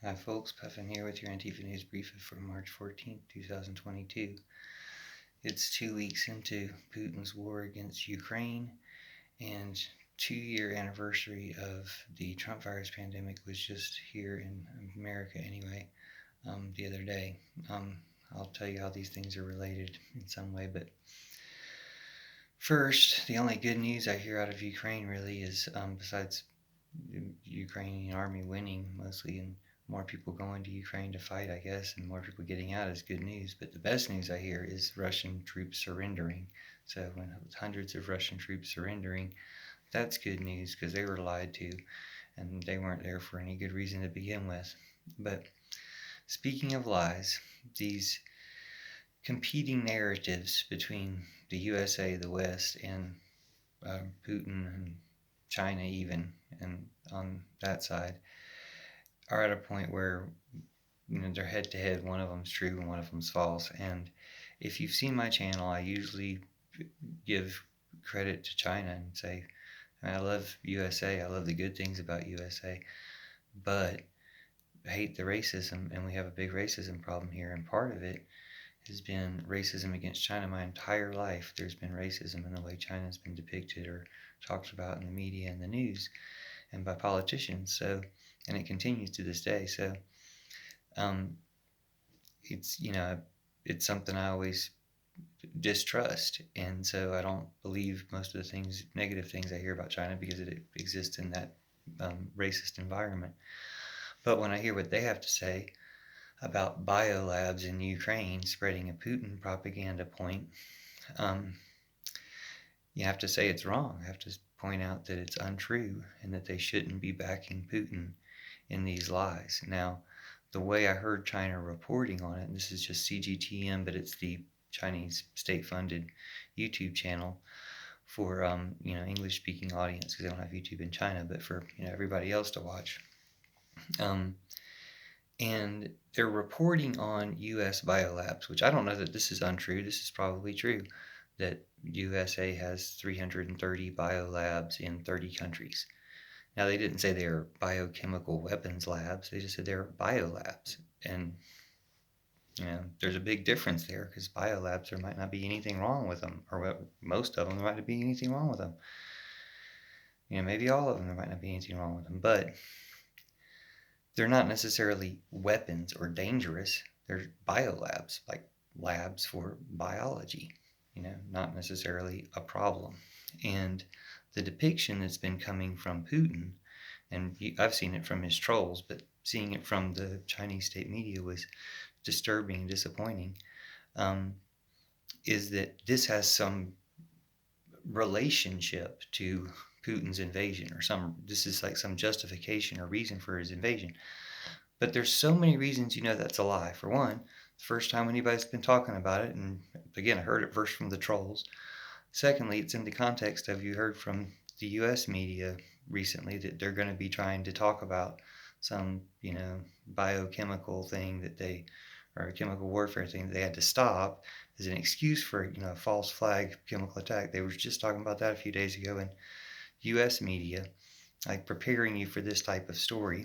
Hi folks, Puffin here with your Antifa News Briefa for March 14th, 2022. It's 2 weeks into Putin's war against Ukraine, and 2-year anniversary of the Trump virus pandemic was just here in America anyway, the other day. I'll tell you how these things are related in some way, but first, the only good news I hear out of Ukraine really is, besides the Ukrainian army winning mostly and more people going to Ukraine to fight, I guess, and more people getting out is good news. But the best news I hear is Russian troops surrendering. So when hundreds of Russian troops surrendering, that's good news because they were lied to and they weren't there for any good reason to begin with. But speaking of lies, these competing narratives between the USA, the West, and Putin and China even, and on that side, are at a point where they're head to head. One of them's true and one of them's false. And if you've seen my channel, I usually give credit to China and say, I love USA. I love the good things about USA, but I hate the racism, and we have a big racism problem here. And part of it has been racism against China. My entire life, there's been racism in the way China's been depicted or talked about in the media and the news and by politicians. So, and it continues to this day. So, it's something I always distrust, and so I don't believe most of the negative things I hear about China because it exists in that racist environment. But when I hear what they have to say about biolabs in Ukraine spreading a Putin propaganda point, you have to say it's wrong. You have to point out that it's untrue and that they shouldn't be backing Putin in these lies. Now, the way I heard China reporting on it, and this is just CGTN, but it's the Chinese state-funded YouTube channel for English-speaking audience because they don't have YouTube in China, but for everybody else to watch. And they're reporting on U.S. biolabs, which I don't know that this is untrue. This is probably true, that USA has 330 biolabs in 30 countries. Now, they didn't say they were biochemical weapons labs. They just said they were biolabs. And, there's a big difference there because biolabs, there might not be anything wrong with them. Or most of them, there might not be anything wrong with them. Maybe all of them, there might not be anything wrong with them. But they're not necessarily weapons or dangerous. They're biolabs, like labs for biology. Not necessarily a problem. And the depiction that's been coming from Putin, and I've seen it from his trolls, but seeing it from the Chinese state media was disturbing and disappointing, is that this has some relationship to Putin's invasion, or this is like some justification or reason for his invasion. But there's so many reasons that's a lie. For one, the first time anybody's been talking about it, and again, I heard it first from the trolls. Secondly, it's in the context of, you heard from the U.S. media recently that they're going to be trying to talk about some, biochemical thing or a chemical warfare thing that they had to stop as an excuse for, a false flag chemical attack. They were just talking about that a few days ago in U.S. media, like preparing you for this type of story.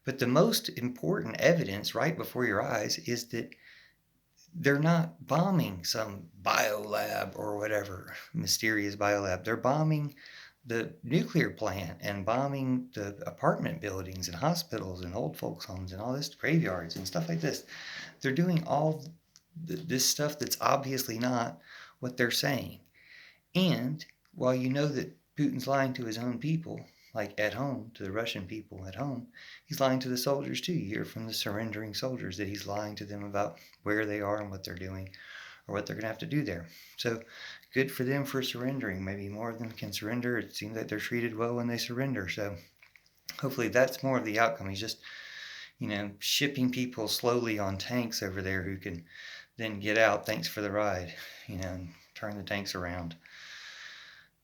But the most important evidence right before your eyes is that they're not bombing some biolab or whatever, mysterious biolab. They're bombing the nuclear plant and bombing the apartment buildings and hospitals and old folks' homes and all this, graveyards and stuff like this. They're doing all this stuff that's obviously not what they're saying. And while you know that Putin's lying to his own people, like at home, to the Russian people at home, he's lying to the soldiers too. You hear from the surrendering soldiers that he's lying to them about where they are and what they're doing or what they're going to have to do there. So good for them for surrendering. Maybe more of them can surrender. It seems like they're treated well when they surrender. So hopefully that's more of the outcome. He's just, shipping people slowly on tanks over there who can then get out. Thanks for the ride, and turn the tanks around.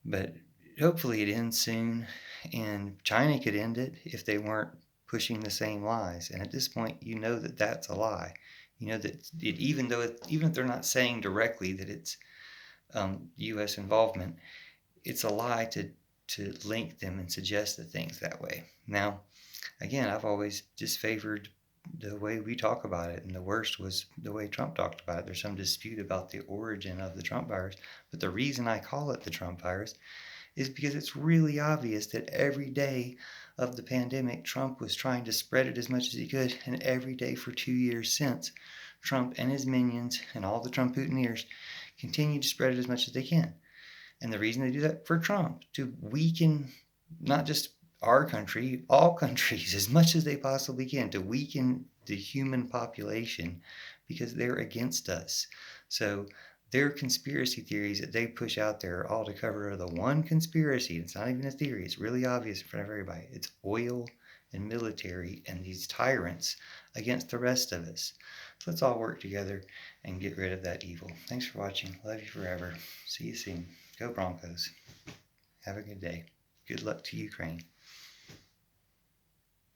But hopefully it ends soon, and China could end it if they weren't pushing the same lies. And at this point, that that's a lie. That even if they're not saying directly that it's U.S. involvement, it's a lie to link them and suggest the things that way. Now, again, I've always just favored the way we talk about it, and the worst was the way Trump talked about it. There's some dispute about the origin of the Trump virus, but the reason I call it the Trump virus is because it's really obvious that every day of the pandemic, Trump was trying to spread it as much as he could, and every day for 2 years since, Trump and his minions and all the Trump-Putineers continue to spread it as much as they can. And the reason they do that for Trump, to weaken not just our country, all countries, as much as they possibly can, to weaken the human population because they're against us. So their conspiracy theories that they push out there are all to cover the one conspiracy. It's not even a theory. It's really obvious in front of everybody. It's oil and military and these tyrants against the rest of us. So let's all work together and get rid of that evil. Thanks for watching. Love you forever. See you soon. Go Broncos. Have a good day. Good luck to Ukraine.